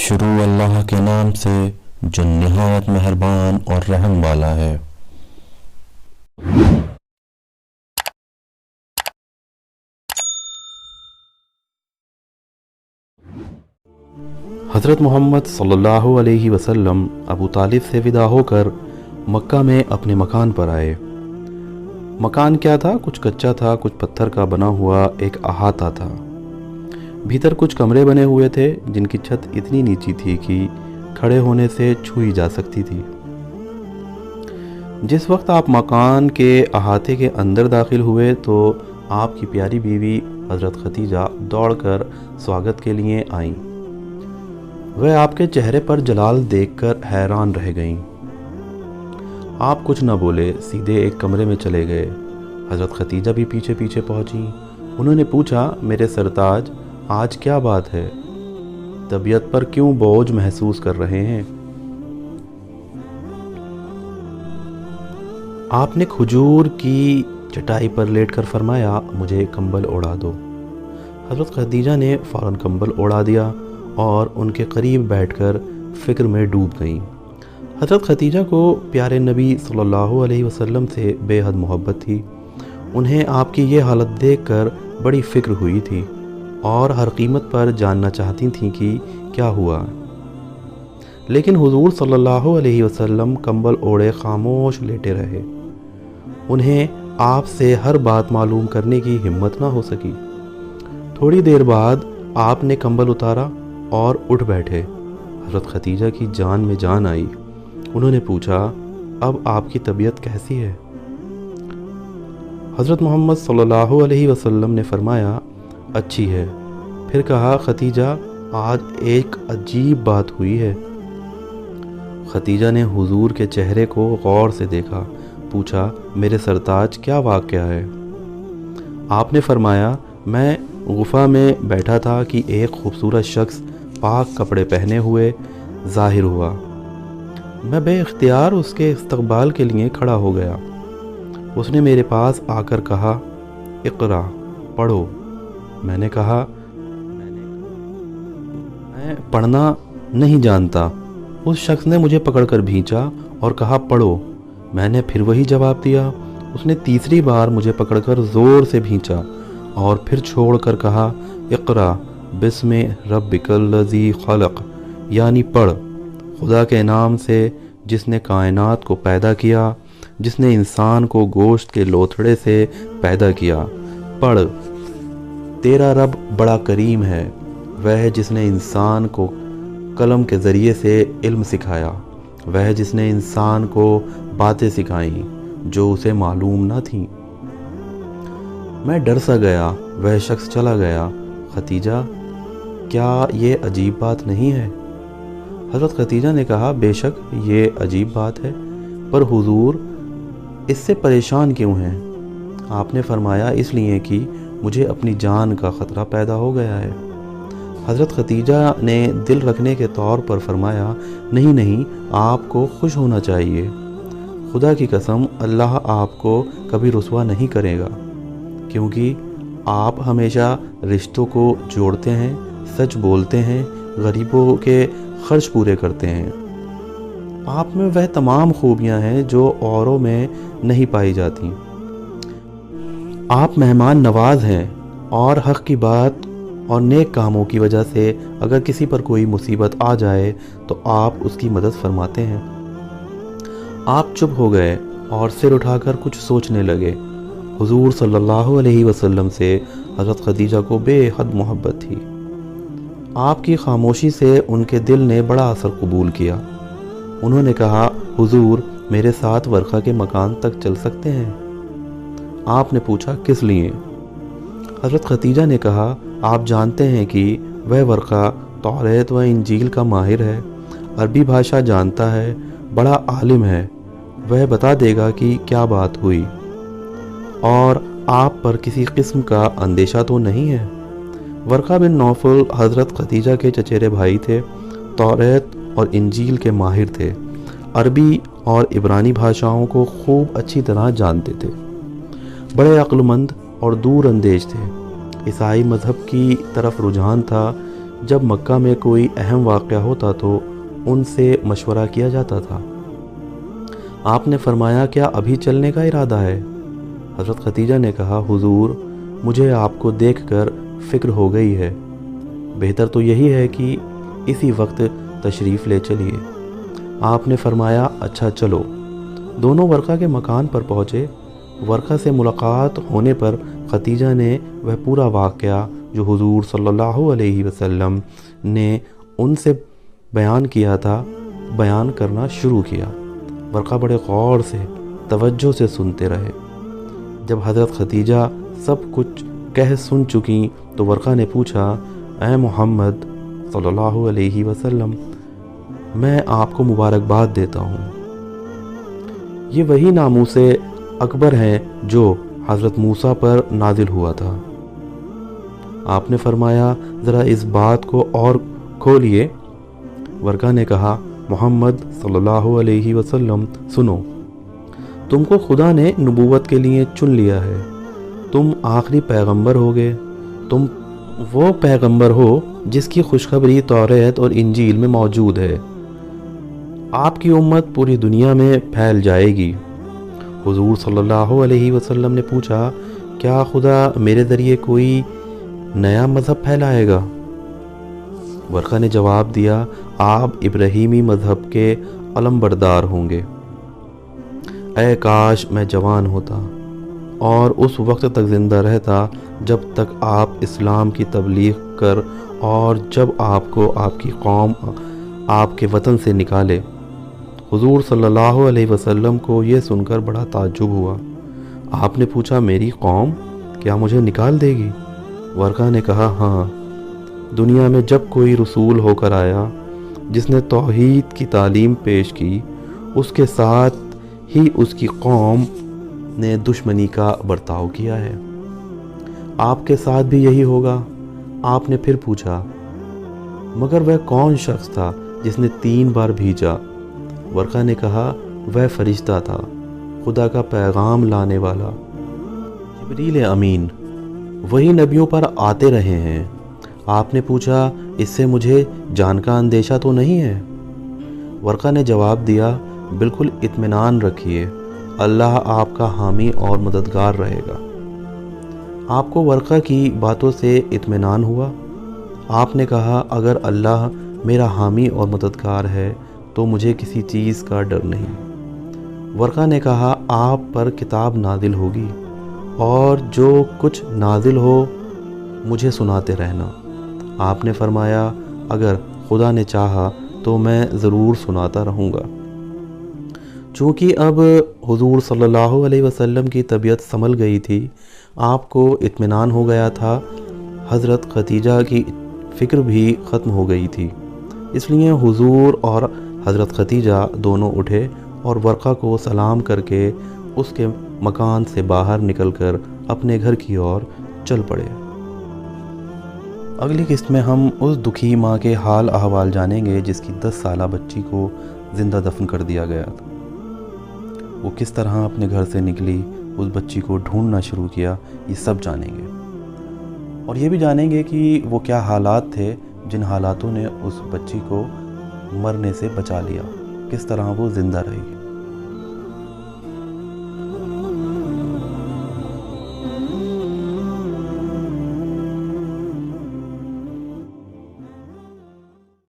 شروع اللہ کے نام سے جو نہایت مہربان اور رحم والا ہے۔ حضرت محمد صلی اللہ علیہ وسلم ابو طالب سے ودا ہو کر مکہ میں اپنے مکان پر آئے۔ مکان کیا تھا؟ کچھ کچا تھا، کچھ پتھر کا بنا ہوا ایک احاطہ تھا۔ بھیتر کچھ کمرے بنے ہوئے تھے جن کی چھت اتنی نیچی تھی کہ کھڑے ہونے سے چھوئی جا سکتی تھی۔ جس وقت آپ مکان کے احاطے کے اندر داخل ہوئے تو آپ کی پیاری بیوی حضرت خدیجہ دوڑ کر سواگت کے لیے آئیں۔ وہ آپ کے چہرے پر جلال دیکھ کر حیران رہ گئیں۔ آپ کچھ نہ بولے، سیدھے ایک کمرے میں چلے گئے۔ حضرت خدیجہ بھی پیچھے پیچھے پہنچیں۔ انہوں نے پوچھا، میرے سرتاج، آج کیا بات ہے؟ طبیعت پر کیوں بوجھ محسوس کر رہے ہیں؟ آپ نے کھجور کی چٹائی پر لیٹ کر فرمایا، مجھے کمبل اوڑھا دو۔ حضرت خدیجہ نے فوراً کمبل اوڑھا دیا اور ان کے قریب بیٹھ کر فکر میں ڈوب گئیں۔ حضرت خدیجہ کو پیارے نبی صلی اللہ علیہ وسلم سے بے حد محبت تھی۔ انہیں آپ کی یہ حالت دیکھ کر بڑی فکر ہوئی تھی اور ہر قیمت پر جاننا چاہتی تھیں کہ کیا ہوا۔ لیکن حضور صلی اللہ علیہ وسلم کمبل اوڑھے خاموش لیٹے رہے۔ انہیں آپ سے ہر بات معلوم کرنے کی ہمت نہ ہو سکی۔ تھوڑی دیر بعد آپ نے کمبل اتارا اور اٹھ بیٹھے۔ حضرت خدیجہ کی جان میں جان آئی۔ انہوں نے پوچھا، اب آپ کی طبیعت کیسی ہے؟ حضرت محمد صلی اللہ علیہ وسلم نے فرمایا، اچھی ہے۔ پھر کہا، خدیجہ، آج ایک عجیب بات ہوئی ہے۔ خدیجہ نے حضور کے چہرے کو غور سے دیکھا، پوچھا، میرے سرتاج، کیا واقعہ ہے؟ آپ نے فرمایا، میں غفا میں بیٹھا تھا کہ ایک خوبصورت شخص پاک کپڑے پہنے ہوئے ظاہر ہوا۔ میں بے اختیار اس کے استقبال کے لیے کھڑا ہو گیا۔ اس نے میرے پاس آ کر کہا، اقرا، پڑھو۔ میں نے کہا، میں پڑھنا نہیں جانتا۔ اس شخص نے مجھے پکڑ کر بھینچا اور کہا، پڑھو۔ میں نے پھر وہی جواب دیا۔ اس نے تیسری بار مجھے پکڑ کر زور سے بھینچا اور پھر چھوڑ کر کہا، اقرا بسم ربک الذی خلق، یعنی پڑھ، خدا کے نام سے جس نے کائنات کو پیدا کیا، جس نے انسان کو گوشت کے لوتھڑے سے پیدا کیا۔ پڑھ، تیرا رب بڑا کریم ہے، وہ ہے جس نے انسان کو قلم کے ذریعے سے علم سکھایا، وہ ہے جس نے انسان کو باتیں سکھائیں جو اسے معلوم نہ تھیں۔ میں ڈر سا گیا، وہ شخص چلا گیا۔ خدیجہ، کیا یہ عجیب بات نہیں ہے؟ حضرت خدیجہ نے کہا، بے شک یہ عجیب بات ہے، پر حضور اس سے پریشان کیوں ہیں؟ آپ نے فرمایا، اس لیے کہ مجھے اپنی جان کا خطرہ پیدا ہو گیا ہے۔ حضرت خدیجہ نے دل رکھنے کے طور پر فرمایا، نہیں نہیں، آپ کو خوش ہونا چاہیے۔ خدا کی قسم، اللہ آپ کو کبھی رسوا نہیں کرے گا، کیونکہ آپ ہمیشہ رشتوں کو جوڑتے ہیں، سچ بولتے ہیں، غریبوں کے خرچ پورے کرتے ہیں۔ آپ میں وہ تمام خوبیاں ہیں جو اوروں میں نہیں پائی جاتی۔ آپ مہمان نواز ہیں اور حق کی بات اور نیک کاموں کی وجہ سے اگر کسی پر کوئی مصیبت آ جائے تو آپ اس کی مدد فرماتے ہیں۔ آپ چپ ہو گئے اور سر اٹھا کر کچھ سوچنے لگے۔ حضور صلی اللہ علیہ وسلم سے حضرت خدیجہ کو بے حد محبت تھی۔ آپ کی خاموشی سے ان کے دل نے بڑا اثر قبول کیا۔ انہوں نے کہا، حضور، میرے ساتھ ورقہ کے مکان تک چل سکتے ہیں؟ آپ نے پوچھا، کس لیے؟ حضرت خدیجہ نے کہا، آپ جانتے ہیں کہ وہ ورقہ توریت و انجیل کا ماہر ہے، عربی بھاشا جانتا ہے، بڑا عالم ہے، وہ بتا دے گا کہ کیا بات ہوئی، اور آپ پر کسی قسم کا اندیشہ تو نہیں ہے۔ ورقہ بن نوفل حضرت خدیجہ کے چچیرے بھائی تھے، توریت اور انجیل کے ماہر تھے، عربی اور عبرانی بھاشاؤں کو خوب اچھی طرح جانتے تھے، بڑے عقل مند اور دور اندیش تھے۔ عیسائی مذہب کی طرف رجحان تھا، جب مکہ میں کوئی اہم واقعہ ہوتا تو ان سے مشورہ کیا جاتا تھا۔ آپ نے فرمایا کیا ابھی چلنے کا ارادہ ہے؟ حضرت خدیجہ نے کہا حضور مجھے آپ کو دیکھ کر فکر ہو گئی ہے، بہتر تو یہی ہے کہ اسی وقت تشریف لے چلیے۔ آپ نے فرمایا اچھا چلو۔ دونوں ورقہ کے مکان پر پہنچے۔ ورقہ سے ملاقات ہونے پر خدیجہ نے وہ پورا واقعہ جو حضور صلی اللہ علیہ وسلم نے ان سے بیان کیا تھا بیان کرنا شروع کیا۔ ورقہ بڑے غور سے توجہ سے سنتے رہے۔ جب حضرت خدیجہ سب کچھ کہہ سن چکیں تو ورقہ نے پوچھا اے محمد صلی اللہ علیہ وسلم میں آپ کو مبارکباد دیتا ہوں، یہ وہی ناموس اکبر ہیں جو حضرت موسیٰ پر نازل ہوا تھا۔ آپ نے فرمایا ذرا اس بات کو اور کھولیے۔ ورقہ نے کہا محمد صلی اللہ علیہ وسلم سنو، تم کو خدا نے نبوت کے لیے چن لیا ہے، تم آخری پیغمبر ہوگے، تم وہ پیغمبر ہو جس کی خوشخبری توریت اور انجیل میں موجود ہے، آپ کی امت پوری دنیا میں پھیل جائے گی۔ حضور صلی اللہ علیہ وسلم نے پوچھا کیا خدا میرے ذریعے کوئی نیا مذہب پھیلائے گا؟ ورقہ نے جواب دیا آپ ابراہیمی مذہب کے علمبردار ہوں گے۔ اے کاش میں جوان ہوتا اور اس وقت تک زندہ رہتا جب تک آپ اسلام کی تبلیغ کر اور جب آپ کو آپ کی قوم آپ کے وطن سے نکالے۔ حضور صلی اللہ علیہ وسلم کو یہ سن کر بڑا تعجب ہوا۔ آپ نے پوچھا میری قوم کیا مجھے نکال دے گی؟ ورقہ نے کہا ہاں، دنیا میں جب کوئی رسول ہو کر آیا جس نے توحید کی تعلیم پیش کی، اس کے ساتھ ہی اس کی قوم نے دشمنی کا برتاؤ کیا ہے، آپ کے ساتھ بھی یہی ہوگا۔ آپ نے پھر پوچھا مگر وہ کون شخص تھا جس نے 3 بار بھیجا؟ ورقہ نے کہا وہ فرشتہ تھا، خدا کا پیغام لانے والا، جبریل امین، وہی نبیوں پر آتے رہے ہیں۔ آپ نے پوچھا اس سے مجھے جان کا اندیشہ تو نہیں ہے؟ ورقہ نے جواب دیا بالکل اطمینان رکھیے، اللہ آپ کا حامی اور مددگار رہے گا۔ آپ کو ورقہ کی باتوں سے اطمینان ہوا؟ آپ نے کہا اگر اللہ میرا حامی اور مددگار ہے تو مجھے کسی چیز کا ڈر نہیں۔ ورقہ نے کہا آپ پر کتاب نازل ہوگی اور جو کچھ نازل ہو مجھے سناتے رہنا۔ آپ نے فرمایا اگر خدا نے چاہا تو میں ضرور سناتا رہوں گا۔ چونکہ اب حضور صلی اللہ علیہ وسلم کی طبیعت سنبھل گئی تھی، آپ کو اطمینان ہو گیا تھا، حضرت خدیجہ کی فکر بھی ختم ہو گئی تھی، اس لیے حضور اور حضرت خدیجہ دونوں اٹھے اور ورقہ کو سلام کر کے اس کے مکان سے باہر نکل کر اپنے گھر کی اور چل پڑے۔ اگلی قسط میں ہم اس دکھی ماں کے حال احوال جانیں گے جس کی 10 سالہ بچی کو زندہ دفن کر دیا گیا تھا۔ وہ کس طرح اپنے گھر سے نکلی، اس بچی کو ڈھونڈنا شروع کیا، یہ سب جانیں گے۔ اور یہ بھی جانیں گے کہ وہ کیا حالات تھے جن حالاتوں نے اس بچی کو مرنے سے بچا لیا، کس طرح وہ زندہ رہی۔